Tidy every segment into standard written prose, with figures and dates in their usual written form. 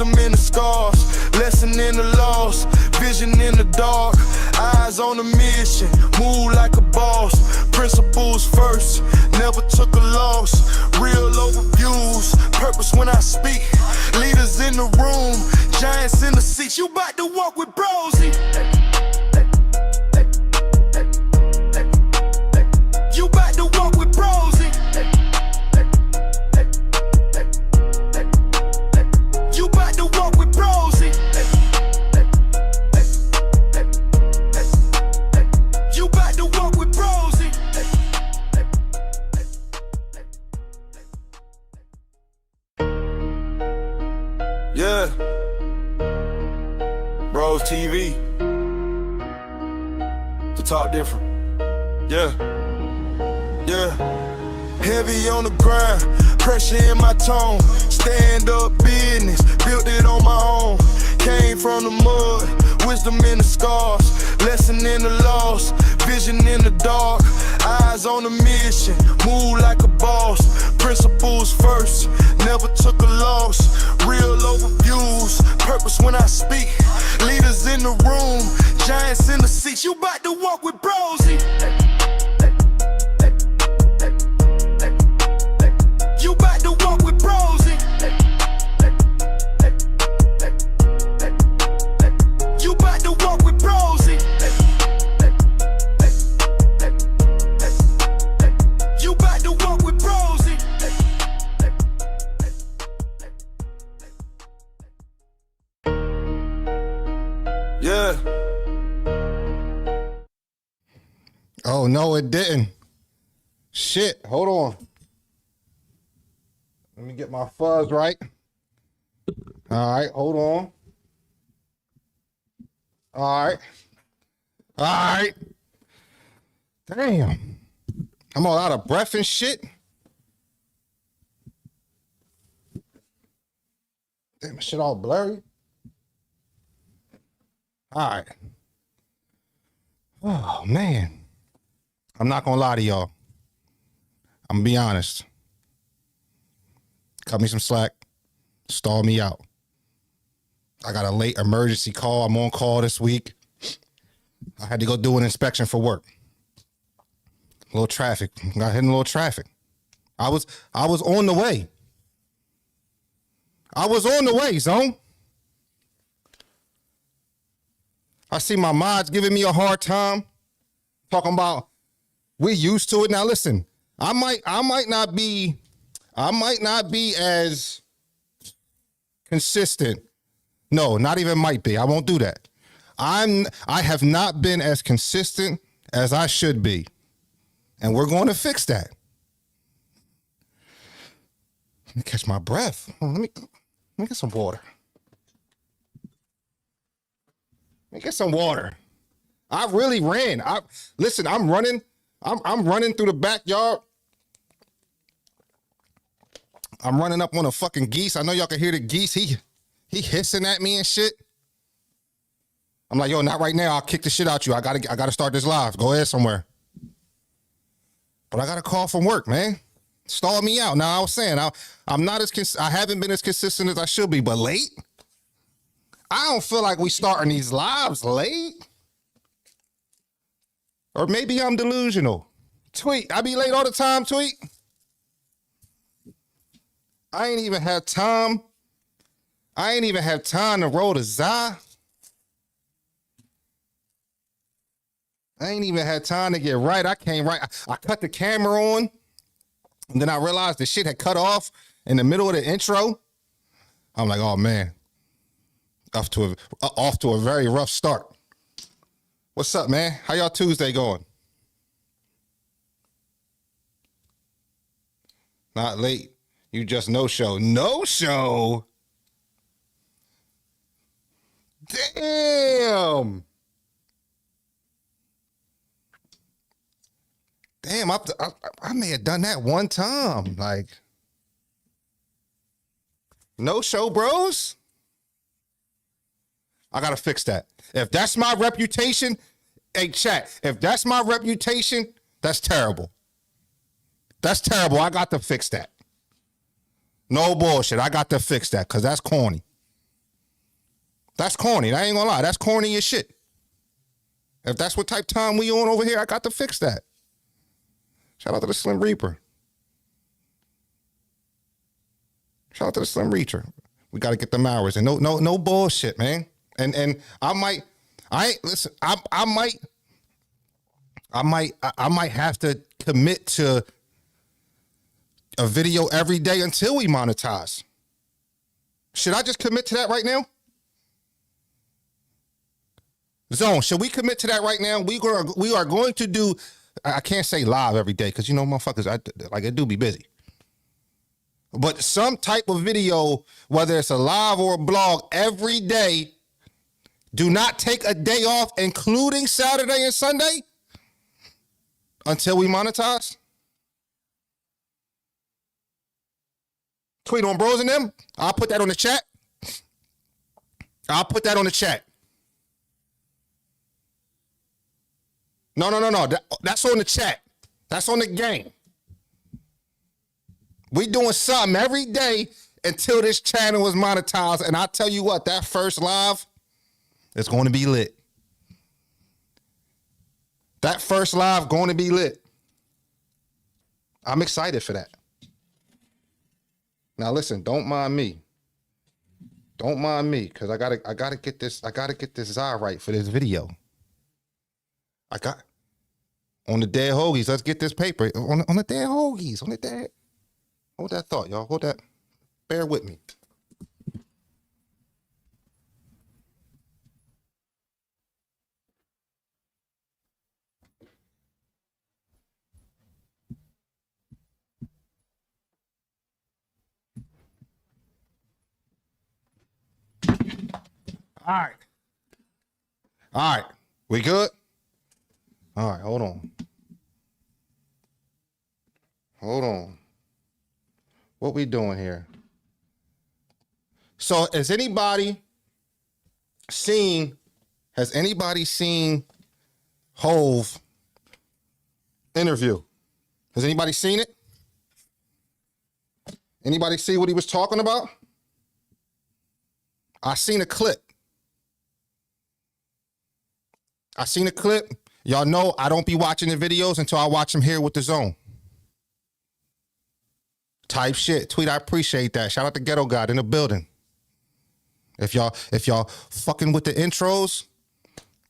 wisdom in the scars, lesson in the loss, vision in the dark, eyes on a mission, move like a boss, principles first, never took a loss, real overviews, purpose when I speak, leaders in the room, giants in the seats, you bout to walk with Brosy. You bout to walk with Brosy. You bout to walk with Brosy. You bout to walk with Brosy. Yeah. Bros TV. To talk different. Yeah. Yeah. Heavy on the grind, pressure in my tone. Stand up business, built it on my own. Came from the mud, wisdom in the scars, lesson in the loss, vision in the dark, eyes on a mission, move like a boss, principles first, never took a loss, real overviews, purpose when I speak, leaders in the room, giants in the seats, you bout to walk with Brosy. You bout to walk with Brosy. You bout to walk with Brosy. You bout to walk with Brosy. Yeah. Oh, no, it didn't. Shit, hold on. Let me get my fuzz right. All right, hold on. All right. All right. Damn. I'm all out of breath and shit. Damn, my shit all blurry. All right. Oh, man. I'm not gonna lie to y'all. I'm gonna be honest. Cut me some slack. Stall me out. I got a late emergency call. I'm on call this week. I had to go do an inspection for work. A little traffic. Got hit in a little traffic. I was on the way. I was on the way, zone. I see my mods giving me a hard time, talking about we used to it. Now listen, I might not be as consistent. No, not even might be. I won't do that. I have not been as consistent as I should be. And we're going to fix that. Let me catch my breath. Let me get some water. Let me get some water. I really ran. Listen, I'm running. I'm running through the backyard. I'm running up on a fucking geese. I know y'all can hear the geese. He hissing at me and shit. I'm like, yo, not right now. I'll kick the shit out you. I gotta start this live. Go ahead somewhere. But I got a call from work, man. Stall me out. Now I was saying I'm not I haven't been as consistent as I should be, but late. I don't feel like we starting these lives late. Or maybe I'm delusional. Tweet. I be late all the time, Tweet. I ain't even had time. I ain't even have time to roll the Zai. I ain't even had time to get right. I came right. I cut the camera on. And then I realized the shit had cut off in the middle of the intro. I'm like, oh man. Off to a very rough start. What's up, man? How y'all Tuesday going? Not late. You just no show. No show? Damn. Damn, I may have done that one time. Like, no show, bros? I got to fix that. If that's my reputation, hey, chat, if that's my reputation, that's terrible. That's terrible. I got to fix that. No bullshit. I got to fix that because that's corny. That's corny. I ain't gonna lie. That's corny as shit. If that's what type time we on over here, I got to fix that. Shout out to the Slim Reaper. Shout out to the Slim Reaper. We got to get them hours and no bullshit, man. And I might have to commit to a video every day until we monetize. Should I just commit to that right now? Zone, should we commit to that right now? We are going to do, I can't say live every day because, you know, motherfuckers, I do be busy. But some type of video, whether it's a live or a blog, every day, do not take a day off, including Saturday and Sunday, until we monetize. Tweet on Bros and them. I'll put that on the chat. No. That's on the chat. That's on the game. We doing something every day until this channel is monetized. And I tell you what, that first live is going to be lit. That first live going to be lit. I'm excited for that. Now listen, don't mind me. Don't mind me, because I gotta get this Zai right for this video. I got on the dead hoagies. Let's get this paper on the dead hoagies. On the dead. Hold that thought, y'all. Hold that. Bear with me. All right. We good? All right, hold on. What we doing here? So has anybody seen Hove interview? Has anybody seen it? Anybody see what he was talking about? I seen a clip. Y'all know I don't be watching the videos until I watch them here with the Zone. Type shit. Tweet, I appreciate that. Shout out to Ghetto God in the building. If y'all fucking with the intros,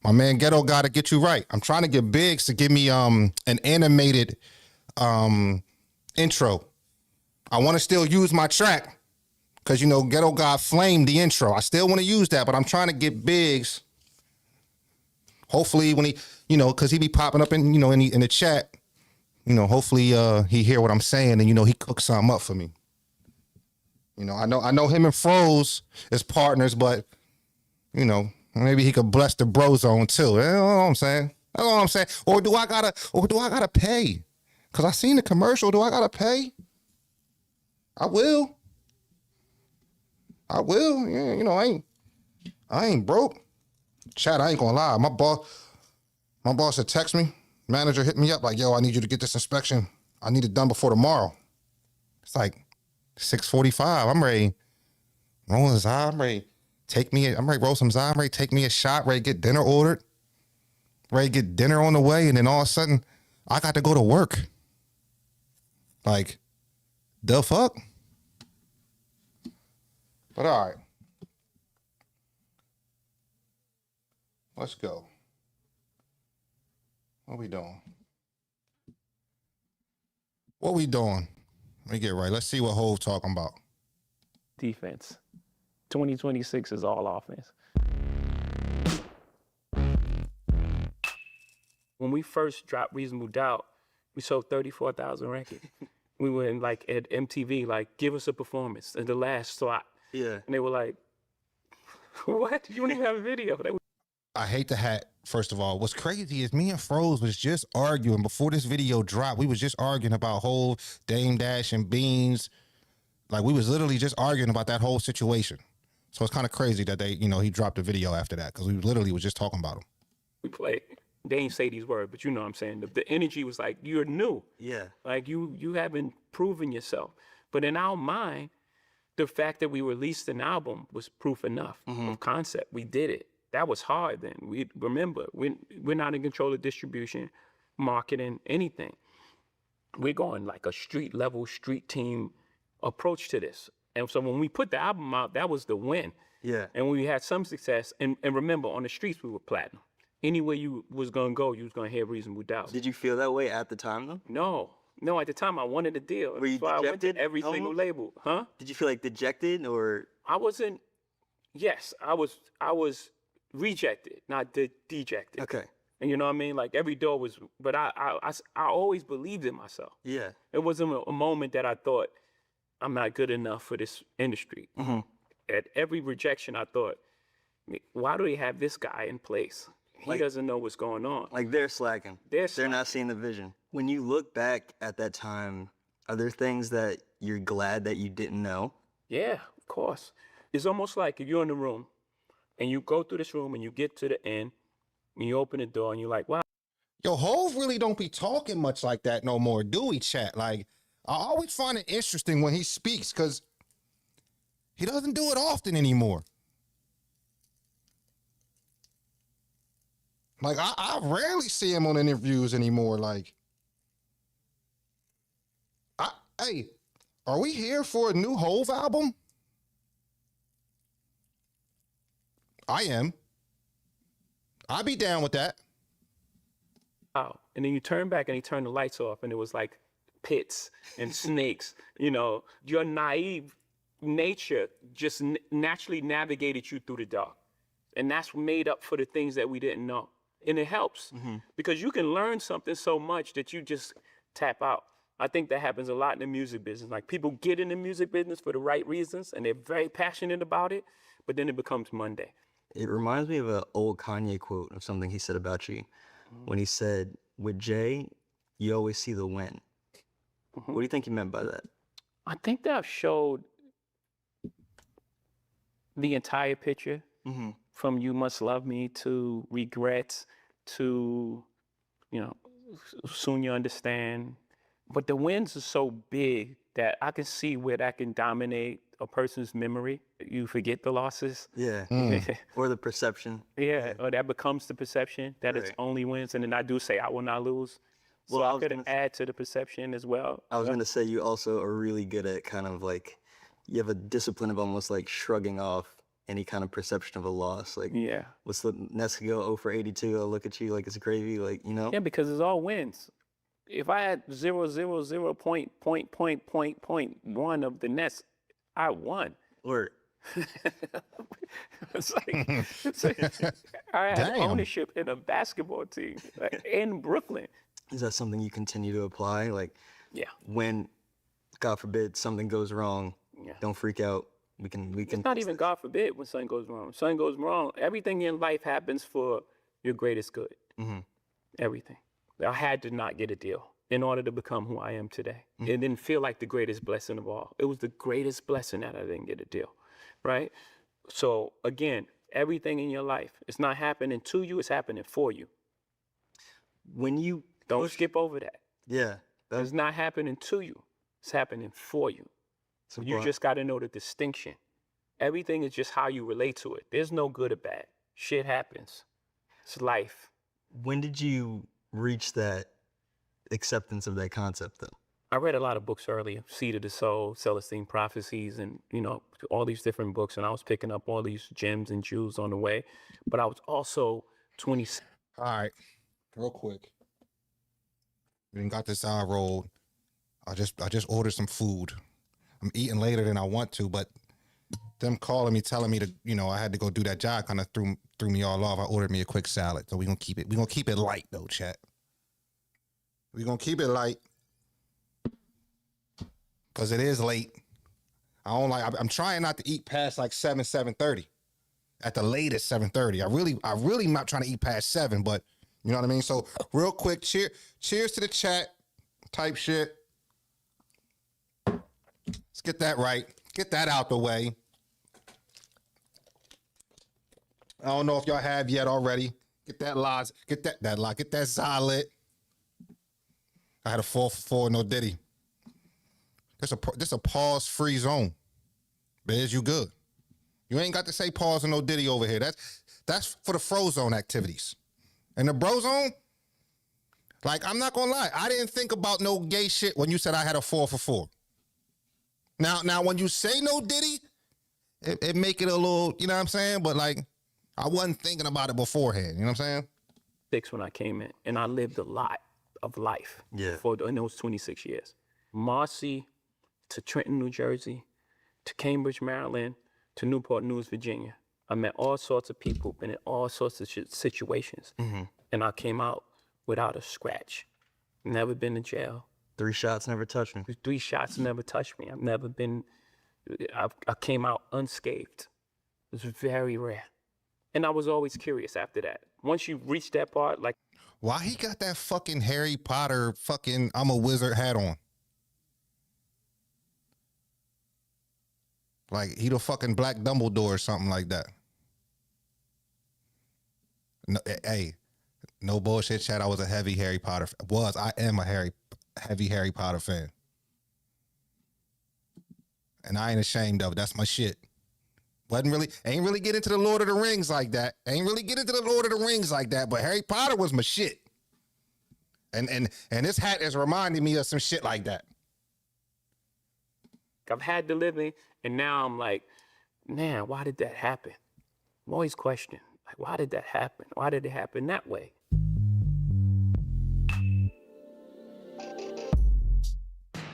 my man Ghetto God to get you right. I'm trying to get Biggs to give me an animated intro. I want to still use my track because, you know, Ghetto God flamed the intro. I still want to use that, but I'm trying to get Biggs. Hopefully when he, you know, because he be popping up in, you know, in the chat, you know, hopefully he hear what I'm saying and, you know, he cooks something up for me. You know, I know him and Froze is partners, but, you know, maybe he could bless the bro zone too. You know what I'm saying? That's all I'm saying. Or do I gotta pay? Because I seen the commercial. Do I gotta pay? I will. Yeah, you know, I ain't broke. Chat, I ain't gonna lie. My boss had text me. Manager hit me up like, yo, I need you to get this inspection. I need it done before tomorrow. It's like 6:45. I'm ready. Rolling Zai. I'm ready. I'm ready to roll some Zai. I'm ready to take me a shot. Ready to get dinner ordered. Ready to get dinner on the way. And then all of a sudden, I got to go to work. Like, the fuck? But all right. Let's go. What we doing? Let me get right. Let's see what Hove talking about. Defense. 2026 is all offense. When we first dropped Reasonable Doubt, we sold 34,000 records. We went like at MTV, like, give us a performance in the last slot. Yeah. And they were like, what? You don't even have a video. I hate the hat, first of all. What's crazy is me and Froze was just arguing before this video dropped. We was just arguing about whole Dame Dash and Beans. Like, we was literally just arguing about that whole situation. So it's kind of crazy that he dropped a video after that because we literally was just talking about him. We played. They ain't say these words, but you know what I'm saying. The energy was like, you're new. Yeah. Like, you haven't proven yourself. But in our mind, the fact that we released an album was proof enough of concept. We did it. That was hard then. We're not in control of distribution, marketing, anything. We're going like a street level, street team approach to this. And so when we put the album out, that was the win. Yeah. And we had some success. And remember, on the streets, we were platinum. Anywhere you was going to go, you was going to hear Reasonable Doubt. Did you feel that way at the time, though? No, at the time, I wanted a deal. Were you That's why I went to dejected every single almost? label. Huh? Did you feel like dejected or? I wasn't, yes, I was rejected, not dejected. Okay. And you know what I mean? Like every door was, but I always believed in myself. Yeah. It wasn't a moment that I thought I'm not good enough for this industry. At every rejection, I thought, why do they have this guy in place? He doesn't know what's going on. Like they're slacking. They're not seeing the vision. When you look back at that time, are there things that you're glad that you didn't know? Yeah, of course. It's almost like if you're in the room and you go through this room and you get to the end and you open the door and you're like, wow. Yo, Hov really don't be talking much like that no more, do we, chat? Like, I always find it interesting when he speaks because he doesn't do it often anymore. Like, I rarely see him on interviews anymore. Like, hey, are we here for a new Hov album? I am. I'd be down with that. Wow. And then you turn back and he turned the lights off and it was like pits and snakes. You know, your naive nature just naturally navigated you through the dark. And that's made up for the things that we didn't know. And it helps because you can learn something so much that you just tap out. I think that happens a lot in the music business. Like people get in the music business for the right reasons and they're very passionate about it, but then it becomes Monday. It reminds me of an old Kanye quote of something he said about you when he said, with Jay, you always see the win. What do you think he meant by that? I think that showed the entire picture from You Must Love Me to Regrets to, you know, Soon You Understand. But the wins are so big that I can see where that can dominate a person's memory. You forget the losses. Yeah. Or the perception. Yeah, or that becomes the perception that it's Right. only wins. And then I do say I will not lose. So Well, I I was could gonna add to the perception as well. I was going to say you also are really good at kind of like, you have a discipline of almost like shrugging off any kind of perception of a loss. Like, Yeah. what's the next go 0 for 82? I'll look at you like it's gravy, like, you know? Yeah, because it's all wins. If I had 0.1 of the nets, I won. Or It's like I had Damn. ownership in a basketball team like, in Brooklyn. is that something you continue to apply? Like, Yeah. when, God forbid, something goes wrong, Yeah. don't freak out. We can. It's not even God forbid when something goes wrong. When something goes wrong, everything in life happens for your greatest good. Everything. I had to not get a deal in order to become who I am today. It didn't feel like the greatest blessing of all. It was the greatest blessing that I didn't get a deal, right? So again, everything in your life, it's not happening to you, it's happening for you. When you Don't push- skip over that. Yeah. That's It's not happening to you, it's happening for you. so You just got to know the distinction. Everything is just how you relate to it. There's no good or bad. Shit happens. It's life. When did you reach that acceptance of that concept, though? I read a lot of books earlier, Seed of the Soul, Celestine Prophecies, and, you know, all these different books. And I was picking up all these gems and jewels on the way. But I was also 20. All right, real quick. We done got this eye rolled. I just ordered some food. I'm eating later than I want to, but them calling me, telling me to, you know, I had to go do that job kind of threw me all off. I ordered me a quick salad. So we're gonna keep it light though, chat. We're gonna keep it light. Cause it is late. I'm trying not to eat past like 7:30. At the latest 7:30. I really not trying to eat past 7, but you know what I mean? So real quick, cheers to the chat type shit. Let's get that right. Get that out the way. I don't know if y'all have yet already. Get that Loz, get that Zylit. I had a 4 for 4, no Diddy. This a pause-free zone. Biz, you good. You ain't got to say pause or no Diddy over here. That's for the fro zone activities. And the bro zone, like, I'm not gonna lie, I didn't think about no gay shit when you said I had a 4 for 4. Now when you say no Diddy, it make it a little, you know what I'm saying? But like, I wasn't thinking about it beforehand, you know what I'm saying? 6 when I came in, and I lived a lot of life in those 26 years. Marcy to Trenton, New Jersey, to Cambridge, Maryland, to Newport News, Virginia. I met all sorts of people, been in all sorts of situations, and I came out without a scratch. Never been to jail. 3 shots never touched me. 3 shots never touched me. I've never been, I came out unscathed. It was very rare. And I was always curious after that. Once you reach that part, like. Why he got that fucking Harry Potter fucking I'm a wizard hat on? Like he the fucking Black Dumbledore or something like that. No, hey, no bullshit, chat. I was a heavy Harry Potter. I am a heavy Harry Potter fan, and I ain't ashamed of it. That's my shit. Ain't really get into the Lord of the Rings like that. But Harry Potter was my shit. And this hat is reminding me of some shit like that. I've had the living, and now I'm like, man, why did that happen? I'm always questioning, like, why did that happen? Why did it happen that way?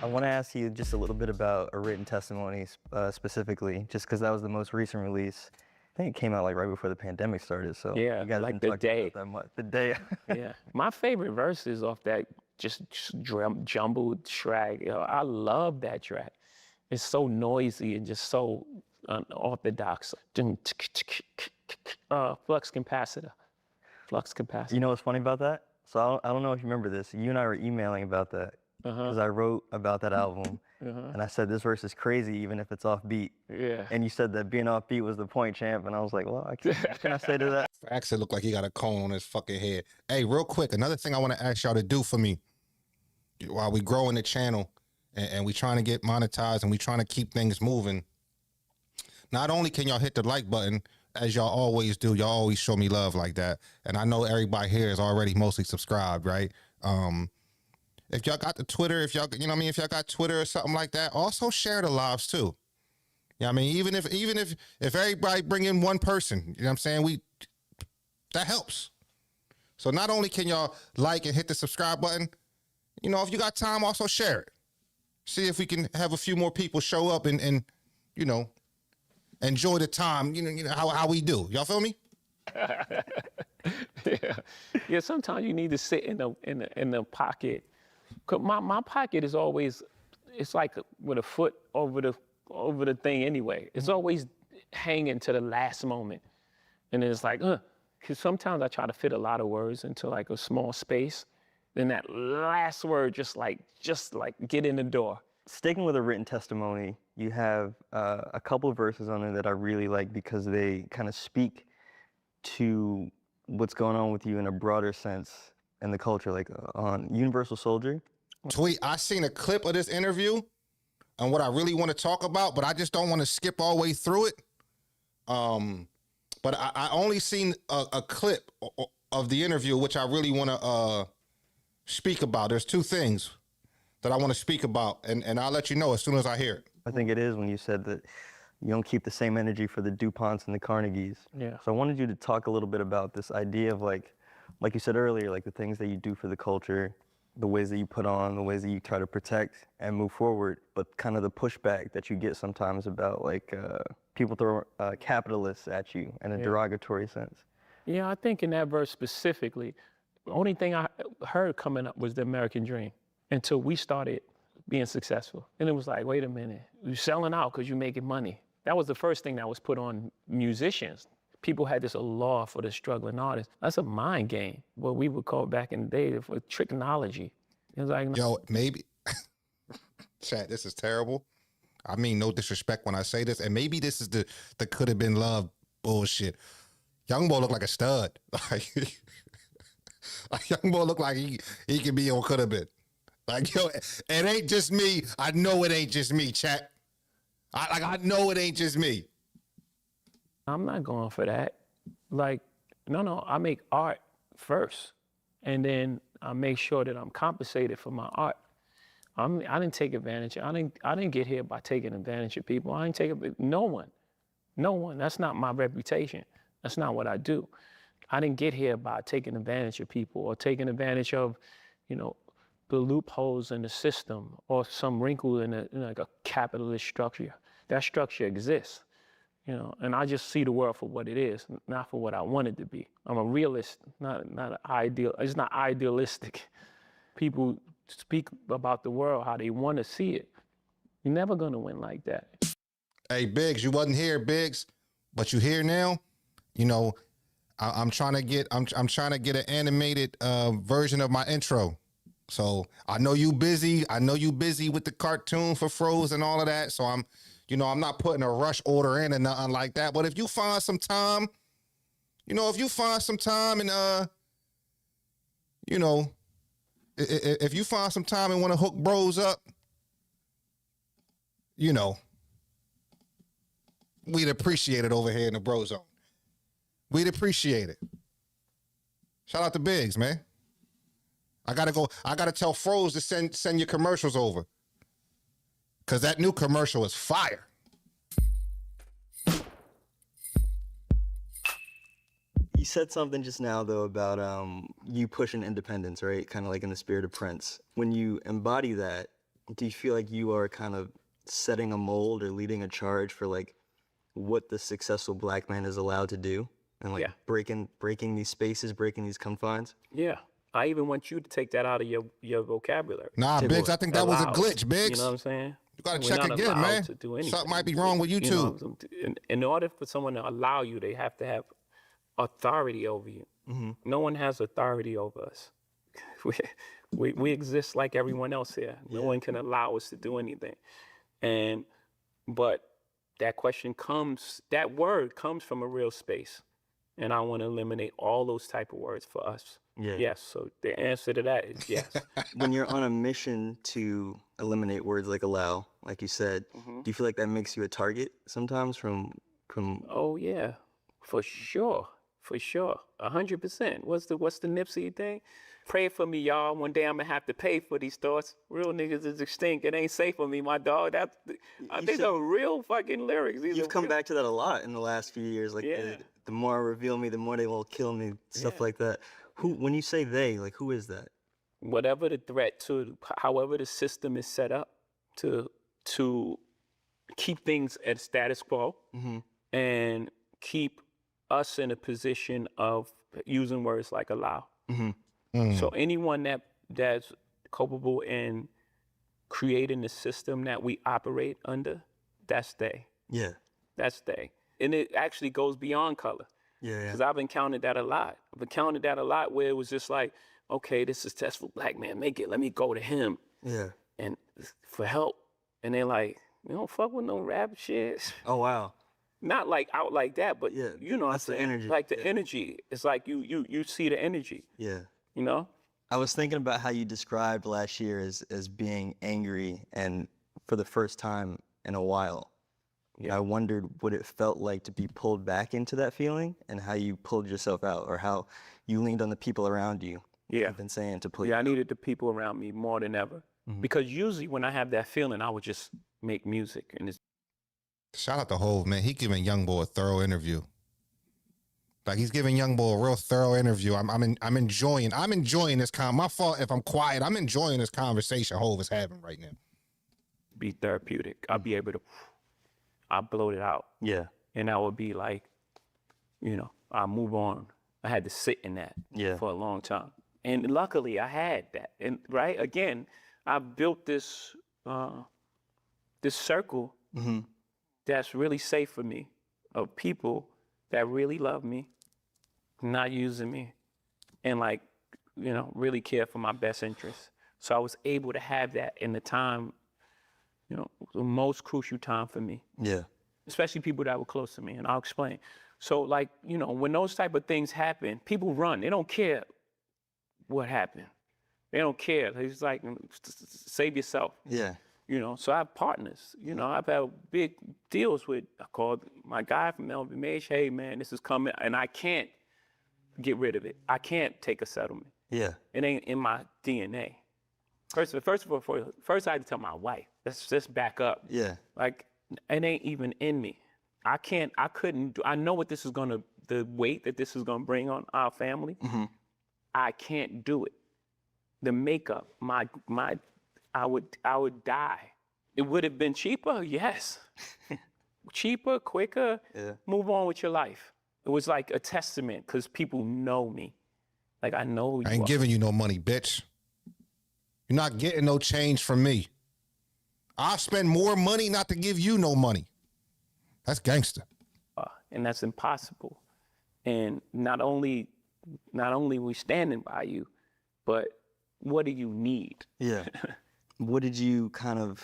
I want to ask you just a little bit about a written testimony specifically, just because that was the most recent release. I think it came out like right before the pandemic started. So yeah, you guys like didn't the talk day. about that much. The day. Yeah, my favorite verse is off that just jumbled track. You know, I love that track. It's so noisy and just so unorthodox. Flux capacitor. You know what's funny about that? So I don't know if you remember this. You and I were emailing about that. Because I wrote about that album, and I said, this verse is crazy even if it's offbeat. Yeah. And you said that being offbeat was the point, champ. And I was like, well, what can I say to that? Fax, it looked like he got a cone on his fucking head. Hey, real quick, another thing I want to ask y'all to do for me while we growing the channel and we trying to get monetized and we trying to keep things moving. Not only can y'all hit the like button, as y'all always do, y'all always show me love like that. And I know everybody here is already mostly subscribed, right? If y'all got the Twitter, if y'all, you know what I mean, if y'all got Twitter or something like that, also share the lives too. You know what I mean? Even if everybody bring in one person, you know what I'm saying? That helps. So not only can y'all like and hit the subscribe button, you know, if you got time, also share it. See if we can have a few more people show up and you know, enjoy the time, you know how we do. Y'all feel me? Yeah, sometimes you need to sit in the pocket. 'Cause my pocket is always, it's like with a foot over the thing anyway. It's always hanging to the last moment. And it's like, because sometimes I try to fit a lot of words into like a small space. Then that last word just like get in the door. Sticking with a written testimony, you have a couple of verses on there that I really like because they kind of speak to what's going on with you in a broader sense in the culture, like on Universal Soldier. Tweet, I seen a clip of this interview and what I really want to talk about, but I just don't want to skip all the way through it. But I only seen a clip of the interview, which I really want to speak about. There's 2 things that I want to speak about, and I'll let you know as soon as I hear it. I think it is when you said that you don't keep the same energy for the DuPonts and the Carnegies. Yeah. So I wanted you to talk a little bit about this idea of like you said earlier, like the things that you do for the culture, the ways that you put on, the ways that you try to protect and move forward, but kind of the pushback that you get sometimes about like people throw capitalists at you in a derogatory sense. Yeah, I think in that verse specifically, the only thing I heard coming up was the American dream until we started being successful. And it was like, wait a minute, you're selling out because you're making money. That was the first thing that was put on musicians. People had this law for the struggling artists. That's a mind game, what we would call back in the day for tricknology. It was like, Yo, maybe, chat, this is terrible. I mean, no disrespect when I say this, and maybe this is the could have been love bullshit. Young boy look like a stud. Like, young boy look like he could be on could have been. Like, yo, it ain't just me. I know it ain't just me, chat. I know it ain't just me. I'm not going for that. Like, no, I make art first, and then I make sure that I'm compensated for my art. I didn't take advantage. I didn't get here by taking advantage of people. I ain't taking no one. That's not my reputation. That's not what I do. I didn't get here by taking advantage of people or taking advantage of, the loopholes in the system or some wrinkle in like a capitalist structure. That structure exists, and I just see the world for what it is, not for what I want it to be. I'm a realist, not an ideal. It's not idealistic. People speak about the world how they want to see it. You're never gonna win like that. Hey, Biggs, you wasn't here, Biggs, but you here now. I'm trying to get an animated version of my intro. So I know you busy. I know you busy with the cartoon for Froze and all of that. So I'm not putting a rush order in or nothing like that. But if you find some time, and if you find some time and want to hook bros up, we'd appreciate it over here in the bro zone. We'd appreciate it. Shout out to Biggs, man. I gotta tell Froze to send your commercials over. Cause that new commercial is fire. You said something just now though about you pushing independence, right? Kind of like in the spirit of Prince. When you embody that, do you feel like you are kind of setting a mold or leading a charge for like what the successful black man is allowed to do? And like breaking these spaces, breaking these confines? Yeah. I even want you to take that out of your vocabulary. Nah, Biggs, I think that was a glitch, Biggs. You know what I'm saying? You gotta check again, man. Something might be wrong with YouTube. In order for someone to allow you, they have to have authority over you. Mm-hmm. No one has authority over us. We exist like everyone else here. No one can allow us to do anything. But that word comes from a real space. And I want to eliminate all those type of words for us. Yeah. Yes. So the answer to that is yes. When you're on a mission to eliminate words like allow, like you said, do you feel like that makes you a target sometimes from? Oh yeah, for sure. 100%. What's the Nipsey thing? Pray for me, y'all. One day I'm gonna have to pay for these thoughts. Real niggas is extinct. It ain't safe for me, my dog. These are real fucking lyrics. You've come back to that a lot in the last few years. Like the more I reveal me, the more they will kill me. Stuff like that. When you say they, like who is that? Whatever the threat to, however the system is set up to keep things at status quo and keep us in a position of using words like allow. So anyone that's culpable in creating the system that we operate under, that's they. Yeah. That's they. And it actually goes beyond color. Yeah. Because I've encountered that a lot. Where it was just like, okay, this successful black man make it. Let me go to him. Yeah. And for help. And they're like, you don't fuck with no rap shit. Oh, wow. Not like out like that, but that's the energy. Like the energy. It's like you see the energy. Yeah. I was thinking about how you described last year as being angry and for the first time in a while. Yeah. I wondered what it felt like to be pulled back into that feeling and how you pulled yourself out or how you leaned on the people around you. Yeah. I've been saying to pull you out. I needed the people around me more than ever. Because usually when I have that feeling, I would just make music. And shout out to Hov, man. He giving Youngboy a thorough interview. Like he's giving Youngboy a real thorough interview. I'm enjoying this my fault if I'm quiet. I'm enjoying this conversation Hov is having right now. Be therapeutic. I'll be able to bloat it out. Yeah. And that would be like, I'll move on. I had to sit in that for a long time. And luckily I had that. And right, again, I built this circle that's really safe for me of people that really love me, not using me, and really care for my best interests. So I was able to have that in the time, the most crucial time for me. Yeah. Especially people that were close to me, and I'll explain. So when those type of things happen, people run. They don't care what happened. They don't care. It's like, save yourself. Yeah. You know, so I have partners. You know, I've had big deals with. I called my guy from LVMH. Hey, man, this is coming, and I can't get rid of it. I can't take a settlement. Yeah. It ain't in my DNA. First of all, first I had to tell my wife. Let's just back up. Yeah. Like, it ain't even in me. I couldn't do, I know what this is the weight that this is gonna bring on our family. I can't do it. The makeup, I would die. It would have been cheaper, yes. Cheaper, quicker, move on with your life. It was like a testament, because people know me. Like, I know who you I ain't are. giving you no money, bitch. You're not getting no change from me. I'll spend more money not to give you no money. That's gangster. And that's impossible. And not only we standing by you, but what do you need? Yeah. What did you kind of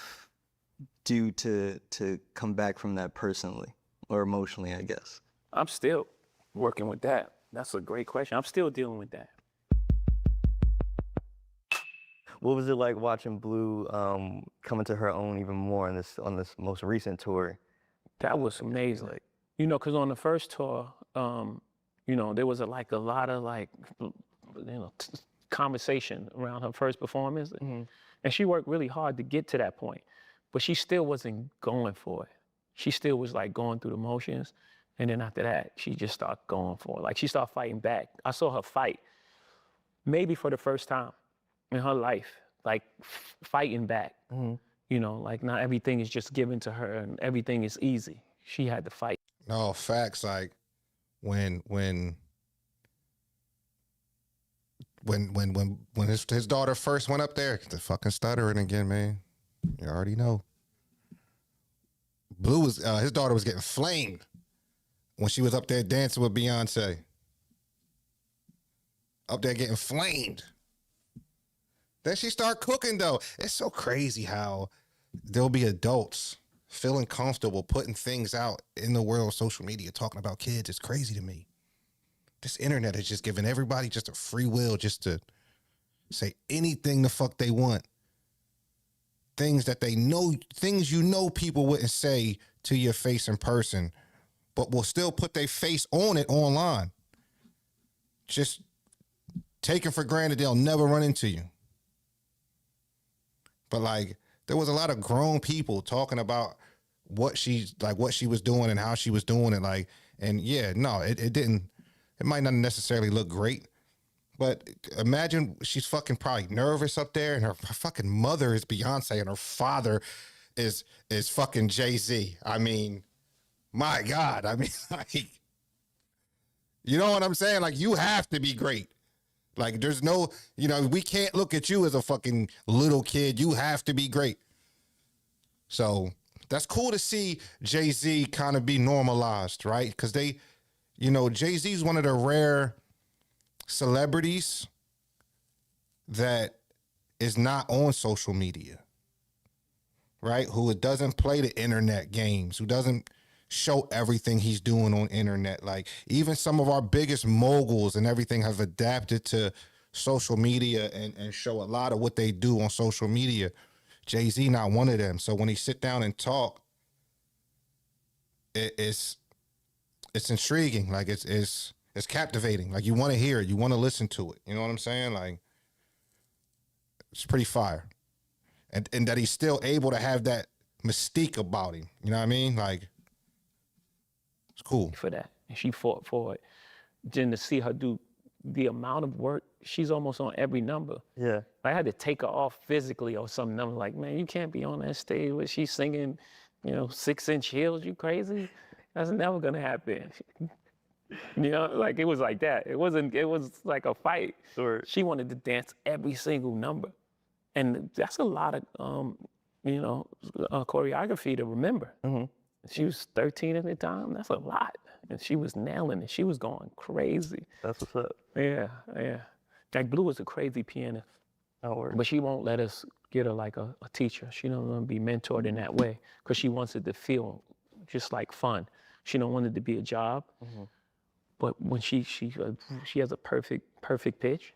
do to come back from that personally or emotionally, I guess? I'm still working with that. That's a great question. I'm still dealing with that. What was it like watching Blue come into her own even more on this most recent tour? That was amazing. Like, You know, because on the first tour, you know, there was a lot of conversation around her first performance. And she worked really hard to get to that point, but she still wasn't going for it. She still was like going through the motions. And then after that, she just started going for it. Like, she started fighting back. I saw her fight, maybe for the first time in her life, like fighting back. You know, like, not everything is just given to her and everything is easy. She had to fight. No, facts. Like, when his daughter first went up there, the fucking stuttering again, man. You already know. Blue was his daughter was getting flamed when she was up there dancing with Beyonce. Up there getting flamed. Then she start cooking though. It's so crazy how there'll be adults feeling comfortable putting things out in the world of social media, talking about kids. It's crazy to me. This internet is just giving everybody just a free will just to say anything the fuck they want. Things that they know, things you know people wouldn't say to your face in person, but will still put their face on it online. Just taking for granted they'll never run into you. But like, there was a lot of grown people talking about what she was doing and how she was doing it. Like, and yeah, no, it might not necessarily look great, but imagine she's fucking probably nervous up there, and her fucking mother is Beyonce and her father is fucking Jay-Z. I mean, my God. I mean, like, you know what I'm saying? Like, you have to be great. Like, there's no, you know, we can't look at you as a fucking little kid. You have to be great. So that's cool to see Jay-Z kind of be normalized, right? Because they, you know, Jay-Z is one of the rare celebrities that is not on social media, right? Who doesn't play the internet games, who doesn't show everything he's doing on internet. Like, even some of our biggest moguls and everything have adapted to social media and show a lot of what they do on social media. Jay-Z not one of them. So when he sit down and talk, it's intriguing. Like, it's captivating. Like, you want to hear it. You want to listen to it. You know what I'm saying? Like, it's pretty fire. And that he's still able to have that mystique about him. You know what I mean? Like, it's cool. For that. And she fought for it. Then to see her do the amount of work, she's almost on every number. yeah. I had to take her off physically or something. I'm like, man, you can't be on that stage where she's singing, you know, 6-inch heels. You crazy? That's never gonna happen. You know, like, it was like that. It was like a fight. Sure. She wanted to dance every single number. And that's a lot of, you know, choreography to remember. She was 13 at the time. That's a lot. And she was nailing it. She was going crazy. That's what's up. Yeah. Like, Blue is a crazy pianist. Oh, word. But she won't let us get her like a teacher. She don't want to be mentored in that way, because she wants it to feel just like fun. She don't want it to be a job. But when she has a perfect pitch,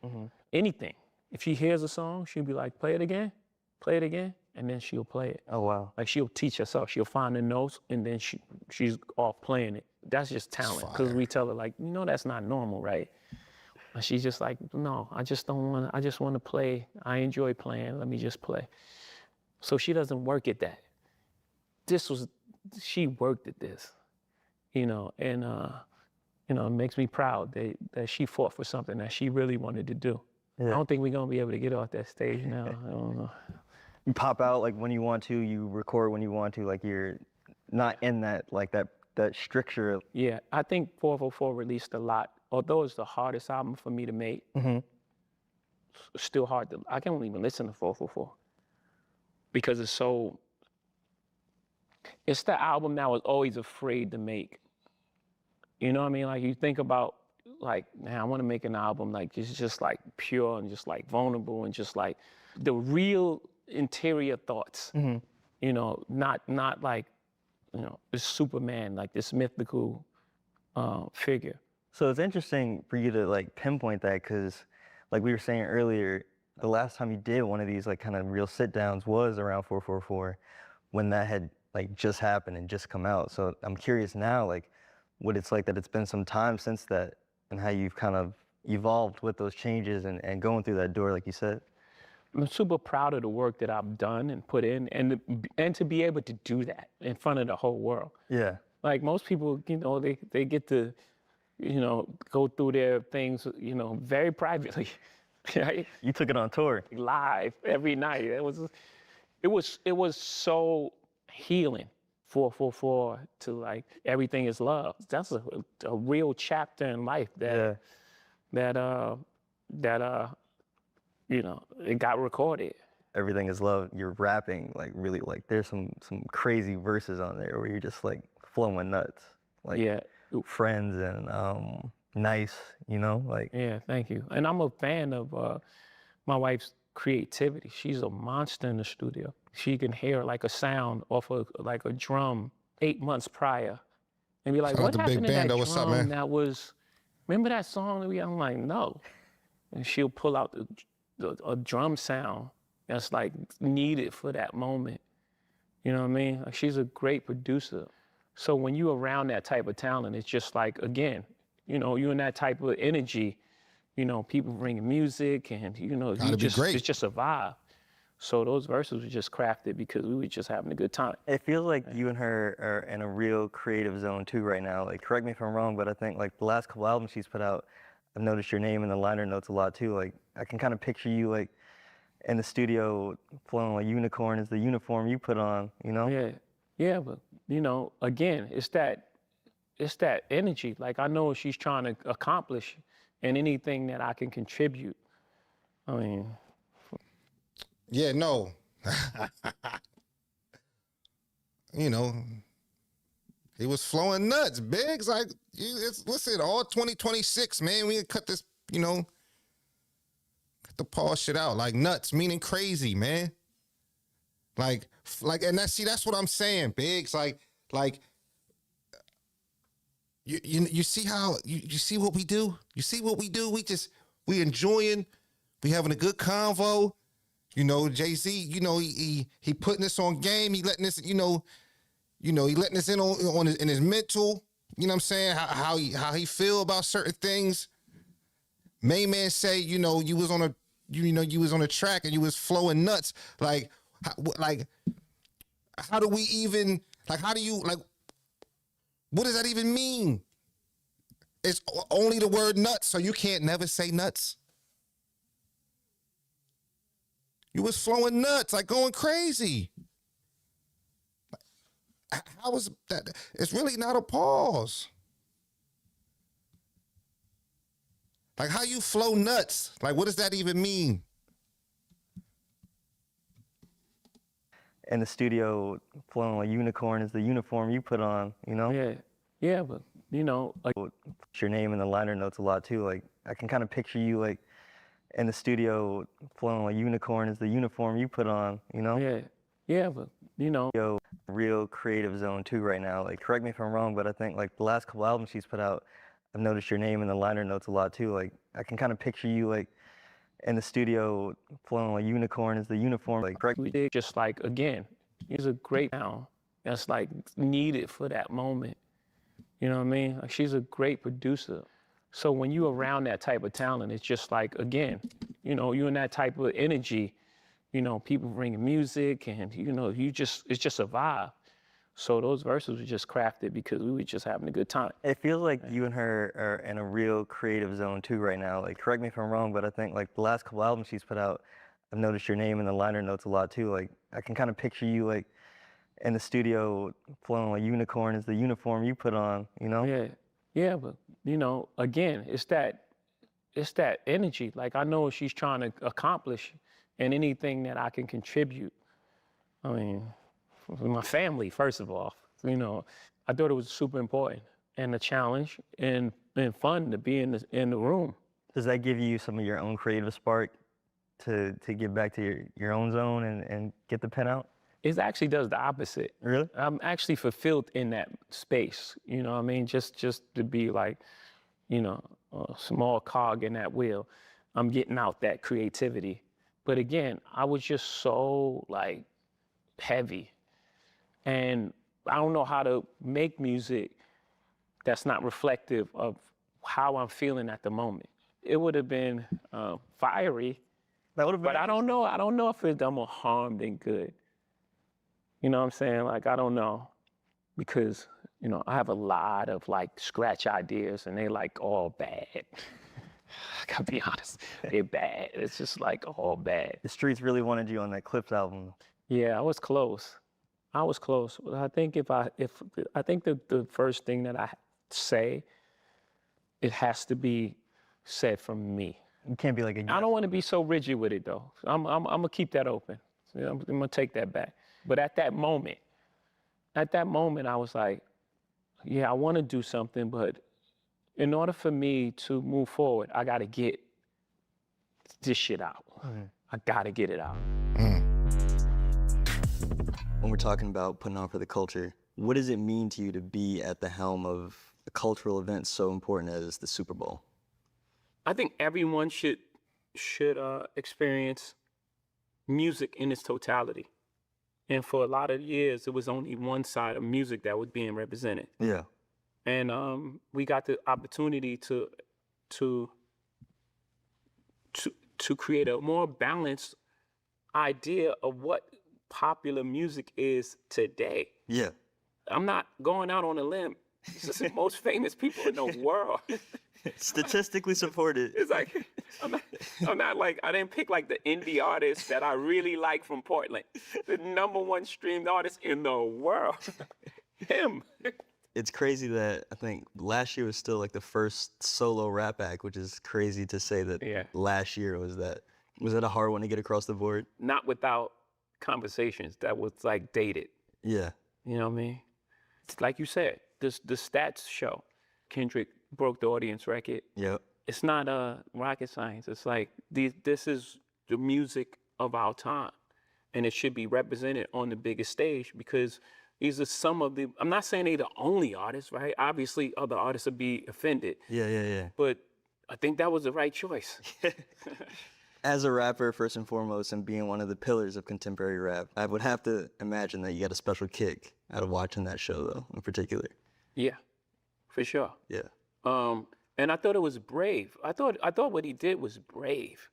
anything. If she hears a song, she'll be like, play it again, and then she'll play it. Oh wow. Like she'll teach herself. She'll find the notes and then she's off playing it. That's just talent. Because we tell her like, that's not normal, right? And she's just like, no, I just want to play. I enjoy playing. Let me just play. So she doesn't work at that. She worked at this, and it makes me proud that she fought for something that she really wanted to do. Yeah. I don't think we're gonna be able to get off that stage now. I don't know. You pop out like when you want to, you record when you want to, like you're not in that stricture. Yeah, I think 444 released a lot. Although it's the hardest album for me to make, it's still hard to. I can't even listen to 444 because it's the album that I was always afraid to make. You know what I mean? Like you think about like, man, I want to make an album like it's just like pure and just like vulnerable and just like the real interior thoughts. Not like, this Superman, like this mythical figure. So it's interesting for you to like pinpoint that because like we were saying earlier, the last time you did one of these like kind of real sit downs was around 444 when that had like just happened and just come out. So I'm curious now like what it's like that it's been some time since that and how you've kind of evolved with those changes and going through that door like you said. I'm super proud of the work that I've done and put in and to be able to do that in front of the whole world. Yeah. Like most people, they get to go through their things, very privately. Right? You took it on tour. Live every night. It was so healing. 444 to like everything is love. That's a real chapter in life that it got recorded. Everything is love. You're rapping like really like there's some crazy verses on there where you're just like flowing nuts. Like friends and nice, like. Yeah, thank you. And I'm a fan of my wife's creativity. She's a monster in the studio. She can hear like a sound off of like a drum 8 months prior and be like, what happened to that drum that was, remember that song? I'm like, no. And she'll pull out a drum sound that's like needed for that moment. You know what I mean? Like she's a great producer. So when you're around that type of talent, it's just like, again, you're in that type of energy, people bringing music and, it's just a vibe. So those verses were just crafted because we were just having a good time. It feels like you and her are in a real creative zone too right now. Like, correct me if I'm wrong, but I think like the last couple albums she's put out, I've noticed your name in the liner notes a lot too. Like, I can kind of picture you like in the studio flowing like Unicorn is the uniform you put on, Yeah, but again, it's that energy. Like I know what she's trying to accomplish and anything that I can contribute. I mean. Yeah, no. He was flowing nuts. Biggs, like, listen, all 2026, man, we can cut this, cut the Paul shit out. Like nuts, meaning crazy, man. Like, and that's what I'm saying, Biggs. Like, you see how, you see what we do? You see what we do? We enjoying, we having a good convo. Jay-Z, he putting this on game. He letting this, he letting us in on his, in his mental. You know what I'm saying? How he feel about certain things. Main man say, you was on a track and you was flowing nuts. Like how do we even how do you what does that even mean? It's only the word nuts, so you can't never say nuts. You was flowing nuts, like going crazy. How was that? It's really not a pause. Like, how you flow nuts? Like, what does that even mean? In the studio, flowing like Unicorn is the uniform you put on, Yeah, but like your name in the liner notes a lot too. Like, I can kind of picture you like in the studio flowing like Unicorn is the uniform you put on, Yeah, but real creative zone too right now. Like, correct me if I'm wrong, but I think like the last couple albums she's put out, I've noticed your name in the liner notes a lot too. Like, I can kind of picture you like in the studio flowing like unicorn is the uniform, like correct? We did just like, again, he's a great sound that's like needed for that moment. You know what I mean? Like, she's a great producer. So when you're around that type of talent, it's just like, again, you know, you're in that type of energy, you know, people bringing music and, you know, it's just a vibe. So those verses were just crafted because we were just having a good time. It feels like you and her are in a real creative zone too right now. Like, correct me if I'm wrong, but I think like the last couple albums she's put out, I've noticed your name in the liner notes a lot too. Like, I can kind of picture you like in the studio flowing like unicorn is the uniform you put on, you know? Yeah, but you know, again, it's that energy. Like, I know what she's trying to accomplish and anything that I can contribute. I mean, my family, first of all, you know, I thought it was super important and a challenge and fun to be in the room. Does that give you some of your own creative spark to get back to your own zone and get the pen out? It actually does the opposite. Really? I'm actually fulfilled in that space. You know what I mean? Just to be like, you know, a small cog in that wheel. I'm getting out that creativity. But again, I was just so like heavy. And I don't know how to make music that's not reflective of how I'm feeling at the moment. It would have been fiery, That would have been. but I don't know. I don't know if it's done more harm than good. You know what I'm saying? Like, I don't know, because, you know, I have a lot of like scratch ideas and they like all bad. I gotta be honest, they're bad. It's just like all bad. The streets really wanted you on that Clips album. Yeah, I was close. I think I think the first thing that I say, it has to be said from me. You can't be like a. I don't want to be so rigid with it though. I'm gonna keep that open. I'm gonna take that back. But at that moment, I was like, yeah, I want to do something, but in order for me to move forward, I got to get this shit out. I got to get it out. When we're talking about putting on for the culture, what does it mean to you to be at the helm of a cultural event so important as the Super Bowl? I think everyone should experience music in its totality. And for a lot of years, it was only one side of music that was being represented. Yeah. And we got the opportunity to create a more balanced idea of what popular music is today. Yeah. I'm not going out on a limb. It's the most famous people in the world. Statistically supported. It's like, I'm not like, I didn't pick like the indie artist that I really like from Portland. The #1 streamed artist in the world. Him. It's crazy that I think last year was still like the first solo rap act, which is crazy to say that last year was that. Was that a hard one to get across the board? Not without conversations that was like dated. Yeah. You know what I mean? It's like you said, the stats show. Kendrick broke the audience record. Yep. It's not rocket science. It's like this is the music of our time, and it should be represented on the biggest stage because these are some of the. I'm not saying they're the only artists, right? Obviously, other artists would be offended. Yeah. But I think that was the right choice. As a rapper, first and foremost, and being one of the pillars of contemporary rap, I would have to imagine that you got a special kick out of watching that show, though, in particular. Yeah, for sure. Yeah. And I thought it was brave. I thought what he did was brave,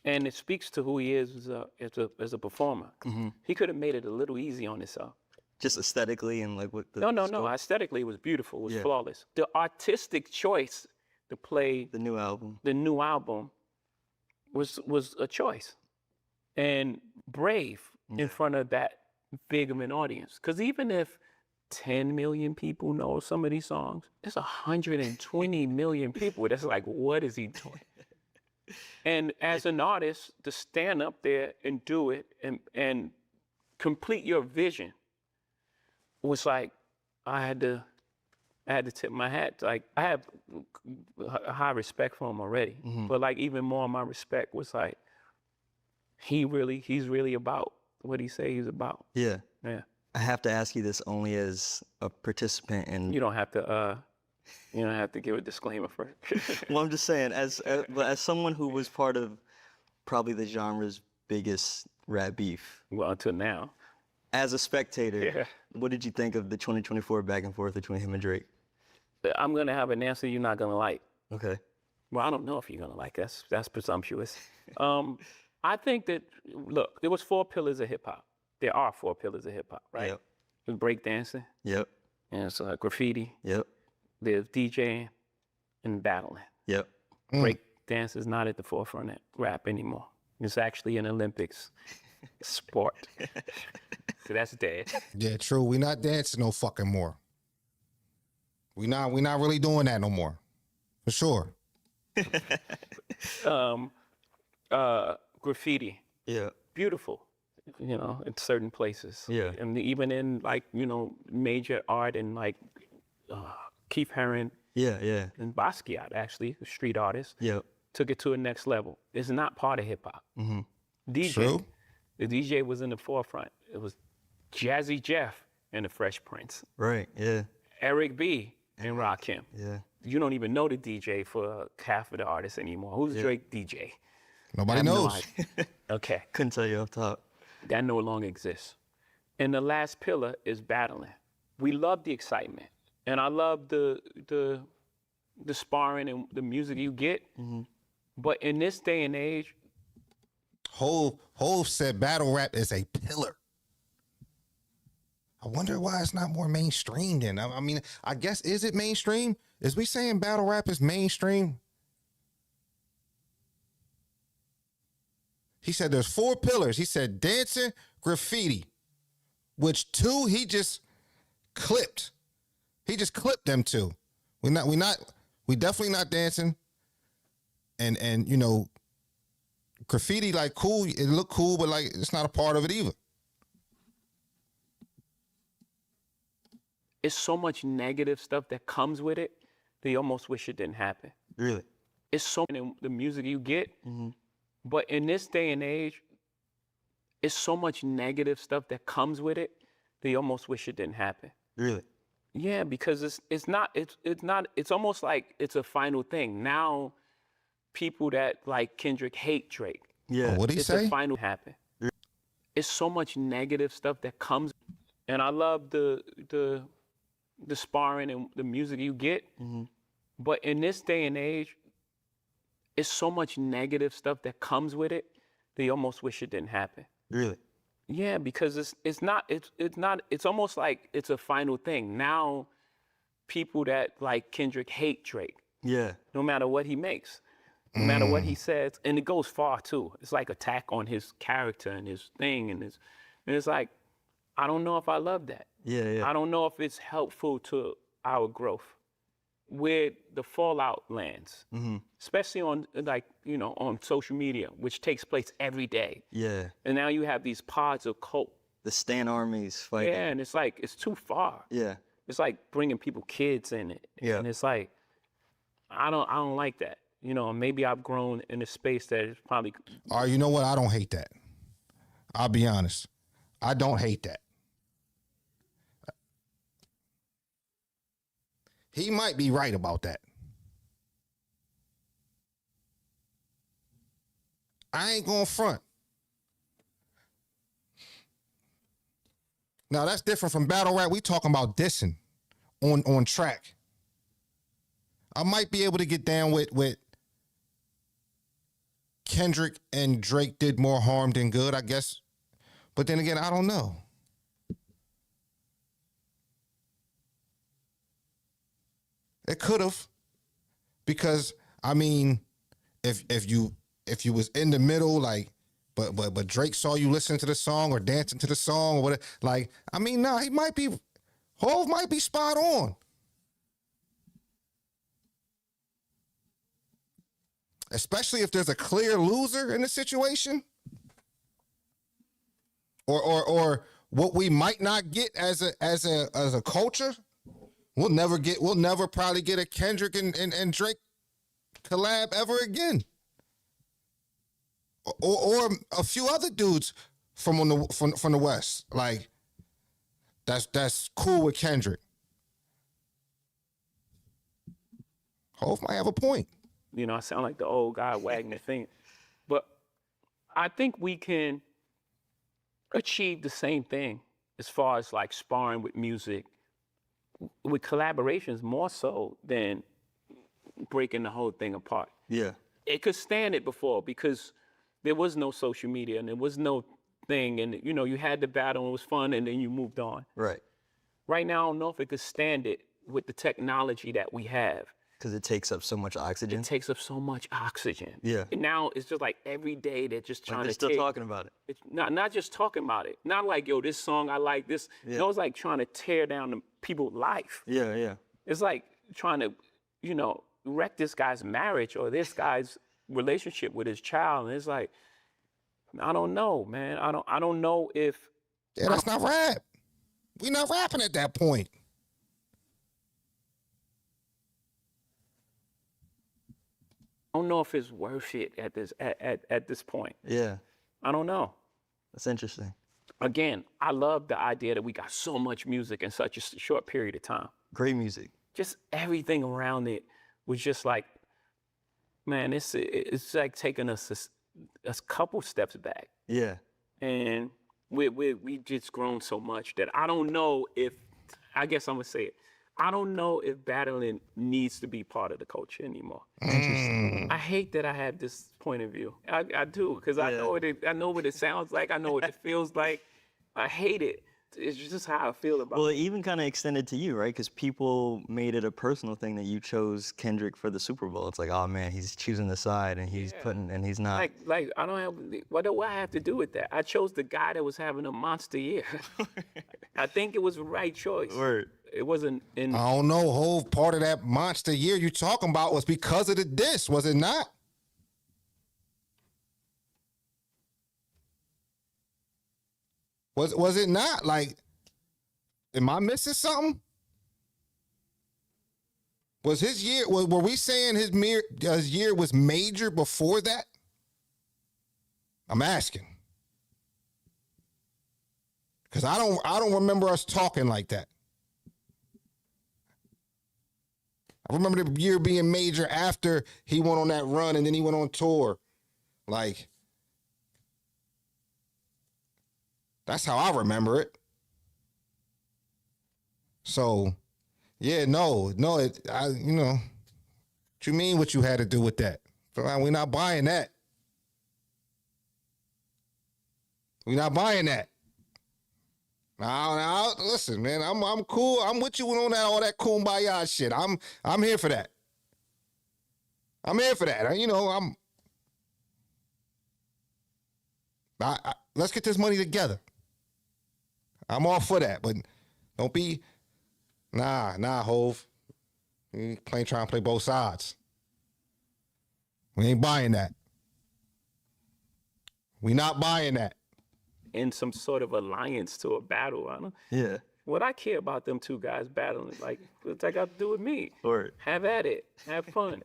and it speaks to who he is as a performer. Mm-hmm. He could have made it a little easy on himself. Just aesthetically and like what the No. Aesthetically, it was beautiful. It was flawless. The artistic choice to play the new album was a choice, and brave in front of that big of an audience. Because even if 10 million people know some of these songs, there's 120 million people that's like, what is he doing? And as an artist, to stand up there and do it and complete your vision was like, I had to tip my hat. Like, I have a high respect for him already, but like even more my respect was like, he's really about what he say he's about. Yeah. Yeah. I have to ask you this only as a participant in. You don't have to give a disclaimer first. Well, I'm just saying, as someone who was part of probably the genre's biggest rap beef. Well, until now. As a spectator, Yeah. what did you think of the 2024 back and forth between him and Drake? I'm gonna have an answer you're not gonna like. Okay. Well, I don't know if you're gonna like it. That's presumptuous. I think that look, there was 4 pillars of hip hop. There are 4 pillars of hip hop, right? Yep. There's breakdancing, Yep. and it's graffiti. Yep. There's DJing and battling. Yep. Break dance is not at the forefront of rap anymore. It's actually an Olympics sport. So that's dead. Yeah, true. We not dancing no fucking more. We not really doing that no more. For sure. Graffiti, Yeah. beautiful, in certain places. Yeah. And even in like, major art and like Keith Haring Yeah. Yeah. and Basquiat, actually, a street artist, Yep. took it to a next level. It's not part of hip hop. DJ, True. the DJ was in the forefront. It was Jazzy Jeff and the Fresh Prince, Right. Yeah. Eric B and Rakim. Yeah. You don't even know the DJ for half of the artists anymore. Who's Drake DJ? Nobody I have no knows. idea. Okay, Couldn't tell you off top. that no longer exists. And the last pillar is battling. We love the excitement, and I love the sparring and the music you get. But in this day and age, Hov said battle rap is a pillar. I wonder why it's not more mainstream then. I mean, I guess, is it mainstream? Is we saying battle rap is mainstream? He said there's 4 pillars. He said dancing, graffiti, which 2 he just clipped. He just clipped them 2. We definitely not dancing. And graffiti, like, cool, it look cool, but like it's not a part of it either. it's so much negative stuff that comes with it that you almost wish it didn't happen. Really? It's so in the music you get, but in this day and age, it's so much negative stuff that comes with it that you almost wish it didn't happen. Really? Yeah, because it's almost like it's a final thing. Now, people that like Kendrick hate Drake. Yeah. What'd he It's say? a final happen. It's so much negative stuff that comes, and I love the sparring and the music you get. But in this day and age, it's so much negative stuff that comes with it that you almost wish it didn't happen. Really? Yeah, because it's almost like it's a final thing. Now, people that like Kendrick hate Drake, Yeah. no matter what he makes, no matter what he says, and it goes far too. It's like attack on his character and his thing, and it's like, I don't know if I love that. Yeah. Yeah. I don't know if it's helpful to our growth, where the fallout lands, especially on on social media, which takes place every day. Yeah. And now you have these pods of cult. The Stan armies fighting. Yeah, and it's like, it's too far. Yeah. It's like bringing kids in it. Yeah. And it's like, I don't like that. Maybe I've grown in a space that is probably, All right, you know what? I don't hate that. I'll be honest. I don't hate that. He might be right about that. I ain't going front. Now that's different from battle rap. We talking about dissing on track. I might be able to get down with Kendrick and Drake did more harm than good, I guess. But then again, I don't know. It could have, because I mean, if you was in the middle, like, but Drake saw you listening to the song or dancing to the song or whatever, like, I mean, nah, Hov might be spot on. Especially if there's a clear loser in the situation, or what we might not get as a culture. We'll never probably get a Kendrick and Drake collab ever again. Or a few other dudes from the West. Like, that's cool with Kendrick. Hov might have a point. I sound like the old guy wagging the finger. But I think we can achieve the same thing as far as like sparring with music, with collaborations more so than breaking the whole thing apart. Yeah. It could stand it before because there was no social media and there was no thing, and you know, you had the battle and it was fun and then you moved on. Right. Right now, I don't know if it could stand it with the technology that we have. Because it takes up so much oxygen. It takes up so much oxygen. Yeah. And now it's just like every day they're just trying They're to still take, talking about it. it's not just talking about it. Not like, yo, this song I like this. Yeah. No, it's like trying to tear down the people's life. Yeah, yeah. It's like trying to, you know, wreck this guy's marriage or this guy's relationship with his child. And it's like, I don't know, man. I don't know if Yeah, that's not rap. We not rapping at that point. it's worth it at this point. Yeah. I don't know. That's interesting. Again, I love the idea that we got so much music in such a short period of time. Great music. Just everything around it was just like, man, it's like taking us a couple steps back, Yeah. and we just grown so much that I don't know if, I guess I'm gonna say it, I don't know if battling needs to be part of the culture anymore. Interesting. I hate that I have this point of view. I do, because I know what it sounds like. I know what it feels like. I hate it. It's just how I feel about Well, it. it even kind of extended to you, right? Because people made it a personal thing that you chose Kendrick for the Super Bowl. It's like, oh man, he's choosing the side and he's putting, and he's not. Like I don't have, what do I have to do with that? I chose the guy that was having a monster year. I think it was the right choice. Word. It wasn't in. I don't know. Whole part of that monster year you talking about was because of the diss, was it not? Was it not? Like, am I missing something? Was his year? Were we saying his year was major before that? I'm asking because I don't remember us talking like that. I remember the year being major after he went on that run and then he went on tour. Like, that's how I remember it. So, yeah, no, you know, what you mean what you had to do with that? We're not buying that. We're not buying that. Now, listen, man, I'm cool. I'm with you on that, all that kumbaya shit. I'm here for that. I'm here for that. You know, let's get this money together. I'm all for that, but don't be, nah, Hove. You trying to play both sides. We ain't buying that. We not buying that. in some sort of alliance to a battle. I don't. Yeah. What I care about them two guys battling, like, what's that got to do with me? Word. Have at it. Have fun.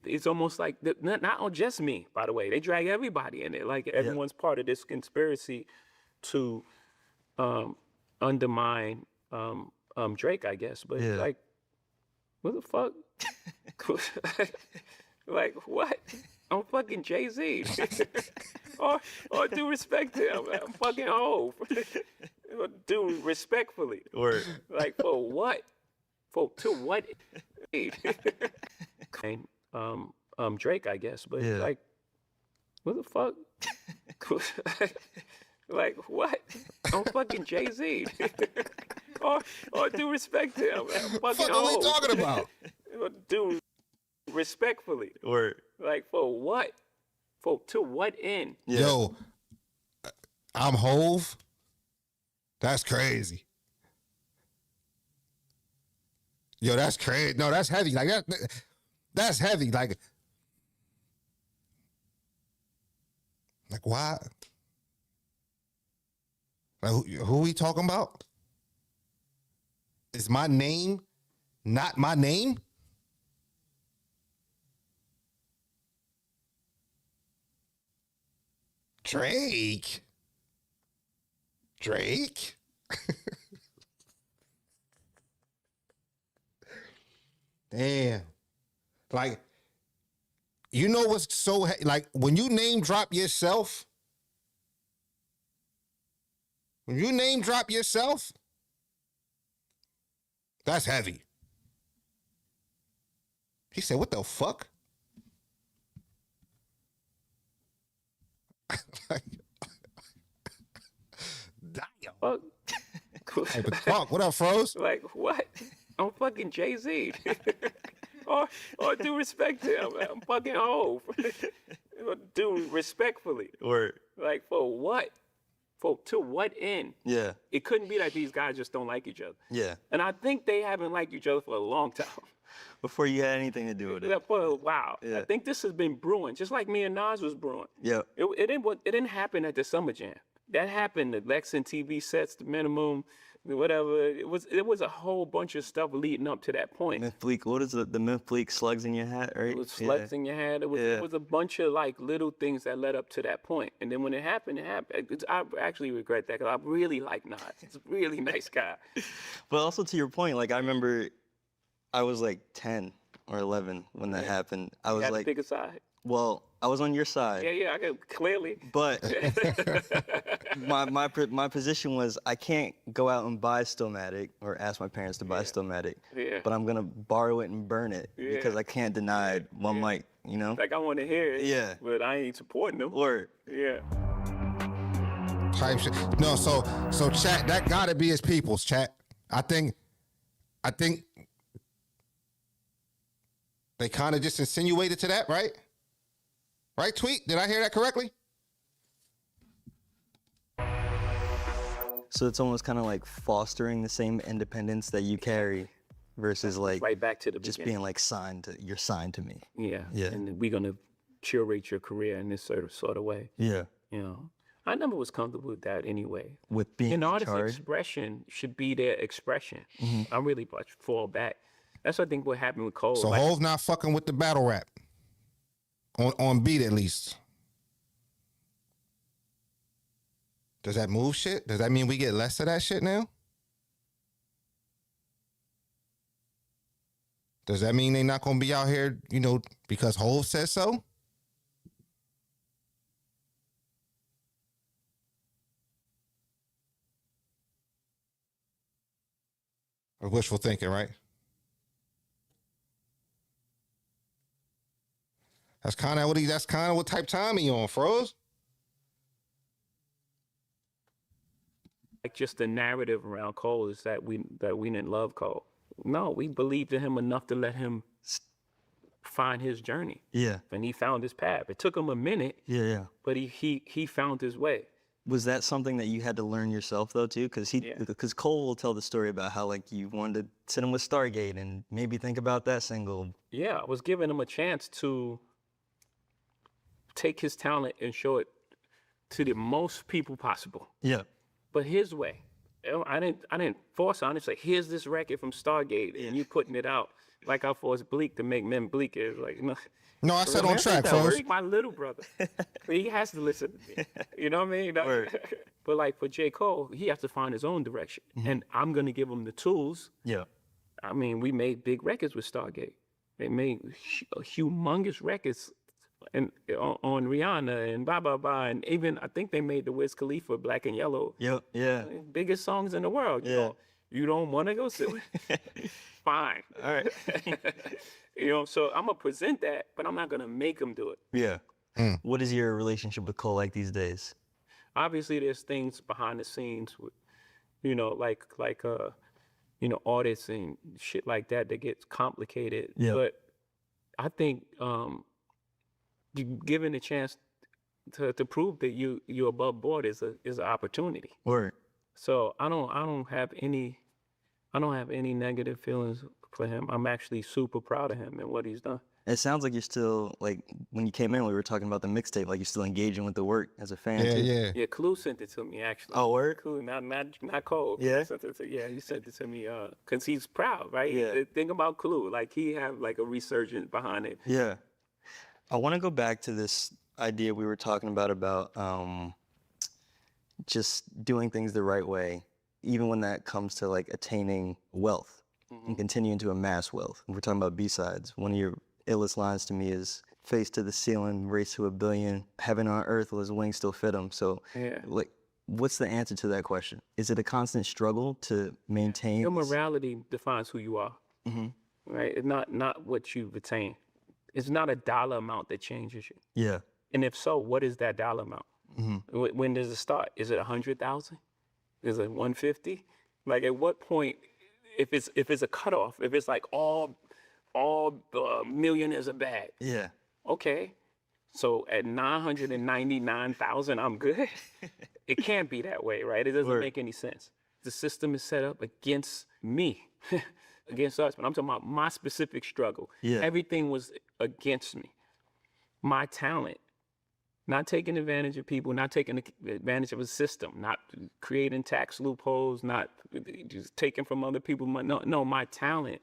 It's almost like, not just me, by the way. They drag everybody in it. Like, everyone's part of this conspiracy to undermine Drake, I guess. But, like, what the fuck? Like, what? I'm fucking Jay-Z. or due respect to him. I'm fucking Hov. Do respectfully. Word. Like, for what? To what? Drake, I guess. But like, what the fuck? Like, what? I'm fucking Jay-Z. or due respect to him. I'm fucking What are we Hov. talking about? Do respectfully. Word. Like, for what? To what end? Yeah. Yo, I'm Hove. That's crazy. Yo, that's crazy. No, that's heavy. Like that's heavy. Like why? Like who we talking about? Is my name not my name? Drake. Damn. Like, You know what's so like when you name drop yourself? When you name drop yourself, that's heavy. He said, "What the fuck?" Damn. Fuck. Hey, but fuck, what up, Froze? Like what? I'm fucking Jay-Z. or due respect to him. I'm fucking Hov. Do respectfully. Or Like for what? To what end? yeah, It couldn't be that these guys just don't like each other. yeah. And I think they haven't liked each other for a long time. Before you had anything to do with it. For a while. Yeah. I think this has been brewing, just like me and Nas was brewing. Yeah. It didn't happen at the Summer Jam. That happened, the Lexington TV sets, the minimum, whatever. It was a whole bunch of stuff leading up to that point. Myth Fleek, what is the Myth Fleek slugs in your hat, right? It was slugs in your head. It was a bunch of like little things that led up to that point. And then when it happened, it happened. I actually regret that because I really like Nas. He's a really nice guy. But also to your point, like I remember I was like 10 or 11 when that happened. I was Had to like, pick a side. well, I was on your side. Yeah, I got clearly. But my position was I can't go out and buy Stillmatic or ask my parents to buy Stillmatic. Yeah. But I'm gonna borrow it and burn it because I can't deny one mic, you know? Like I want to hear it. Yeah. But I ain't supporting them. Or Yeah. Type shit. No, so chat, that gotta be his people's chat. I think they kind of just insinuated to that, right? Right, Tweet? Did I hear that correctly? so it's almost kind of like fostering the same independence that you carry versus like Right back to the just beginning. being like you're signed to me. Yeah. Yeah. And we're gonna curate your career in this sort of way. Yeah. You know. I never was comfortable with that anyway. With being An in artist's charge. expression should be their expression. I really fall back. That's what I think what happened with Cole. So Like, Hov not fucking with the battle rap. On beat at least. Does that move shit? Does that mean we get less of that shit now? Does that mean they not gonna be out here, you know, because Hov says so? Or wishful thinking, right? That's kind of what type time he on, Froze. like just the narrative around Cole is that we didn't love Cole. No, we believed in him enough to let him find his journey. Yeah. And he found his path. It took him a minute, Yeah, yeah. but he found his way. Was that something that you had to learn yourself though too? Because Cole will tell the story about how like you wanted to sit him with Stargate and maybe think about that single. Yeah, I was giving him a chance to take his talent and show it to the most people possible, Yeah. but his way. I didn't force on it. It's like, here's this record from Stargate, and you putting it out like I forced Bleak to make men Bleak. It's like, no. No, I said on Remember track, that Froze. word? My little brother. He has to listen to me. You know what I mean? Word. But like for J. Cole, he has to find his own direction. And I'm going to give him the tools. Yeah. I mean, we made big records with Stargate. They made humongous records on Rihanna and blah, blah, blah. And even, I think they made the Wiz Khalifa Black and Yellow. Yep. Yeah. Biggest songs in the world. Yeah. You don't want to go sit with Fine. All right. You know, so I'm going to present that, but I'm not going to make them do it. Yeah. What is your relationship with Cole like these days? Obviously, there's things behind the scenes with, you know, like you know, artists and shit like that gets complicated. Yeah. But I think you given a chance to prove that you're above board is an opportunity. Word. So I don't have any negative feelings for him. I'm actually super proud of him and what he's done. It sounds like you're still like when you came in, we were talking about the mixtape. Like you're still engaging with the work as a fan. Yeah, too. yeah. Yeah, Clue sent it to me actually. Oh, word. Clue, not Cole. Yeah? He sent it to me because he's proud, right? Yeah. Think about Clue, like he have like a resurgence behind it. Yeah. I want to go back to this idea we were talking about just doing things the right way, even when that comes to like attaining wealth and continuing to amass wealth. We're talking about B-sides. One of your illest lines to me is face to the ceiling, race to a billion, heaven on earth, will his wings still fit him? So, Yeah. like, what's the answer to that question? Is it a constant struggle to maintain? Your morality defines who you are, right? It's not what you've attained. It's not a dollar amount that changes you. Yeah. And if so, what is that dollar amount? When does it start? Is it 100,000? Is it 150? Like at what point, if it's a cutoff, if it's like all millionaires are bad, Yeah. okay. So at 999,000, I'm good. It can't be that way, right? It doesn't make any sense. The system is set up against me, against us. But I'm talking about my specific struggle. Yeah. Everything was against me. My talent, not taking advantage of people, not taking advantage of a system, not creating tax loopholes, not just taking from other people. No, my talent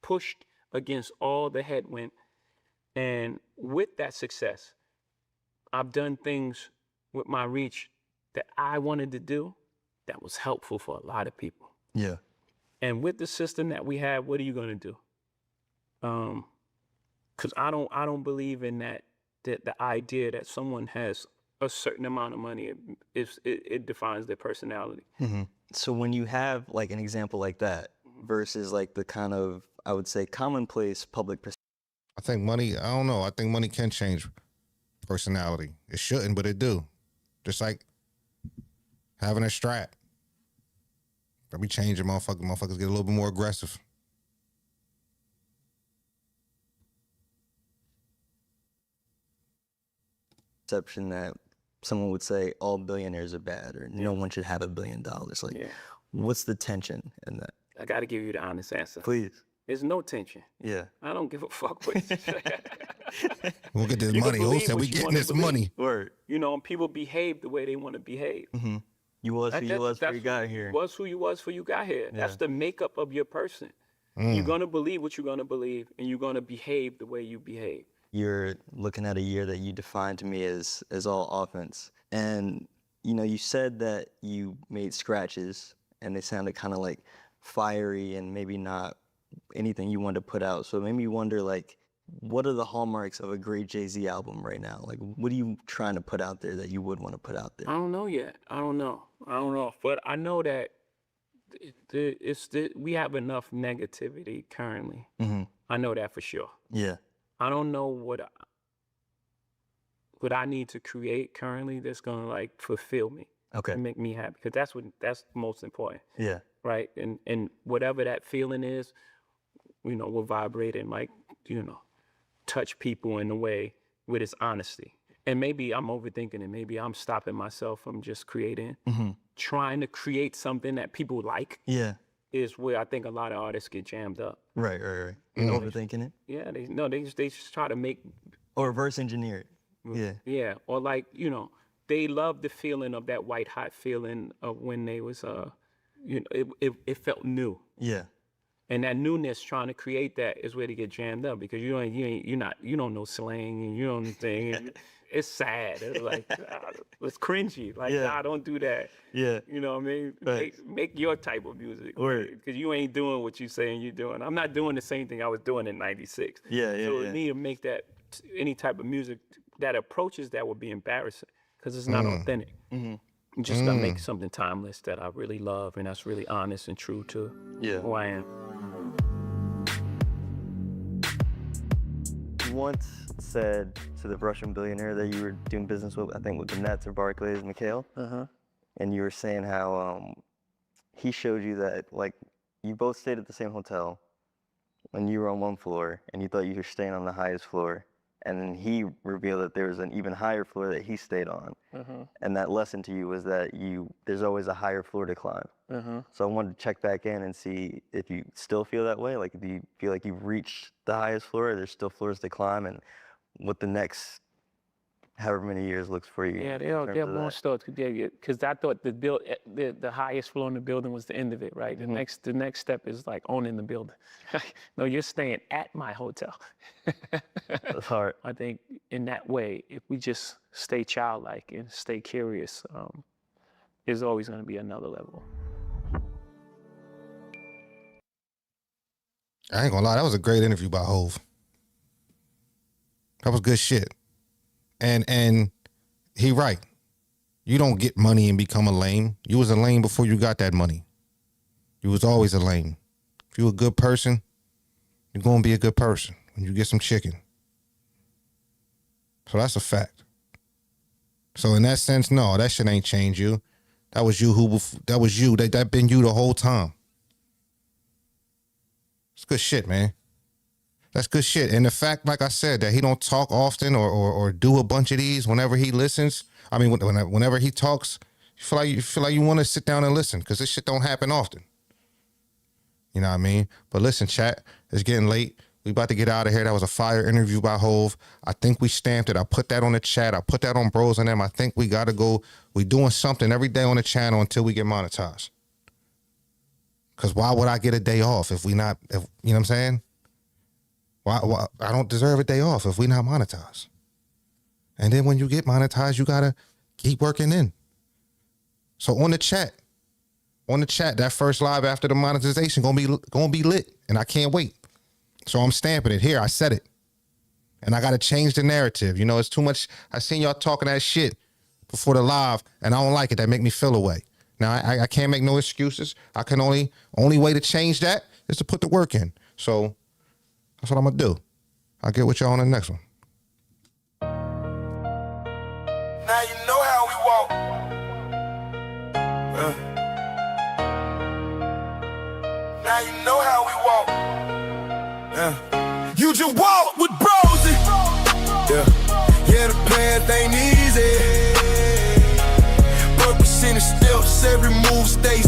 pushed against all the headwind. And with that success, I've done things with my reach that I wanted to do that was helpful for a lot of people. Yeah. And with the system that we have, what are you going to do? Because I don't believe in that the idea that someone has a certain amount of money, it defines their personality. So when you have like an example like that versus like the kind of, I would say, commonplace public I think money, I don't know. I think money can change personality. It shouldn't, but it do. Just like having a strap. But we change it, motherfuckers get a little bit more aggressive. perception that someone would say all billionaires are bad or no one should have $1 billion. Like, what's the tension in that? I got to give you the honest answer. Please. There's no tension. Yeah. I don't give a fuck what you say. We'll get this You can money. Who believe said what we you getting wanna this believe. money? Word. You know, and people behave the way they want to behave. You was who you was before you got here. Was who you was before you got here. That's the makeup of your person. You're going to believe what you're going to believe, and you're going to behave the way you behave. You're looking at a year that you defined to me as all offense. And, you know, you said that you made scratches and they sounded kind of like fiery and maybe not anything you wanted to put out. So it made me wonder, like, what are the hallmarks of a great Jay-Z album right now? Like, what are you trying to put out there that you would want to put out there? I don't know yet. I don't know. But I know that we have enough negativity currently. I know that for sure. Yeah. I don't know what I need to create currently that's gonna like fulfill me. Okay. And make me happy, because that's most important. Yeah. Right. And whatever that feeling is, you know, will vibrate and like, you know, touch people in a way with its honesty. And maybe I'm overthinking it. Maybe I'm stopping myself from just creating, trying to create something that people like. Yeah. Is where I think a lot of artists get jammed up. Right. Overthinking it? Yeah, they just try to make. Or reverse engineer it. Yeah. Yeah, or like, you know, they love the feeling of that white hot feeling of when they was, you know, it felt new. Yeah. And that newness, trying to create that, is where they get jammed up, because you don't know slang and you don't think. It's sad. It's like it's cringy. Like, nah, don't do that. Yeah. You know what I mean? Right. Make your type of music. Word. Because you ain't doing what you saying you're doing. I'm not doing the same thing I was doing in '96. Yeah. So we need to make that any type of music that approaches that would be embarrassing, because it's not authentic. You just gotta make something timeless that I really love and that's really honest and true to who I am. You once said to the Russian billionaire that you were doing business with, I think with the Nets or Barclays, Mikhail, and you were saying how he showed you that, like, you both stayed at the same hotel and you were on one floor and you thought you were staying on the highest floor, and then he revealed that there was an even higher floor that he stayed on, and that lesson to you was that there's always a higher floor to climb. So I wanted to check back in and see if you still feel that way. Like, do you feel like you've reached the highest floor, or there's still floors to climb, and what the next however many years looks for you? Yeah, they're more stuff, because I thought the highest floor in the building was the end of it, right? The next step is like owning the building. No, you're staying at my hotel. That's hard. I think in that way, if we just stay childlike and stay curious, there's always going to be another level. I ain't gonna lie, that was a great interview by Hov. That was good shit. And he right. You don't get money and become a lame. You was a lame before you got that money. You was always a lame. If you a good person, you're going to be a good person when you get some chicken. So that's a fact. So in that sense, no, that shit ain't changed you. That was you that been you the whole time. It's good shit, man. That's good shit. And the fact, like I said, that he don't talk often or do a bunch of these whenever he listens. I mean, whenever he talks, you feel like you want to sit down and listen because this shit don't happen often. You know what I mean? But listen, chat, it's getting late. We about to get out of here. That was a fire interview by Hove. I think we stamped it. I put that on the chat. I put that on Bros and them. I think we got to go. We doing something every day on the channel until we get monetized. Because why would I get a day off if you know what I'm saying? Why I don't deserve a day off if we not monetized. And then when you get monetized, you got to keep working in. So on the chat, that first live after the monetization gonna be lit, and I can't wait. So I'm stamping it here. I said it, and I gotta change the narrative. You know, it's too much. I seen y'all talking that shit before the live, and I don't like it. That make me feel away. Now I can't make no excuses. I can only way to change that is to put the work in. So that's what I'm gonna do. I'll get with y'all on the next one. Now you know how we walk. Now you know how we walk. You just walk with bros. Yeah, the path ain't easy. But we send the steps, every move stay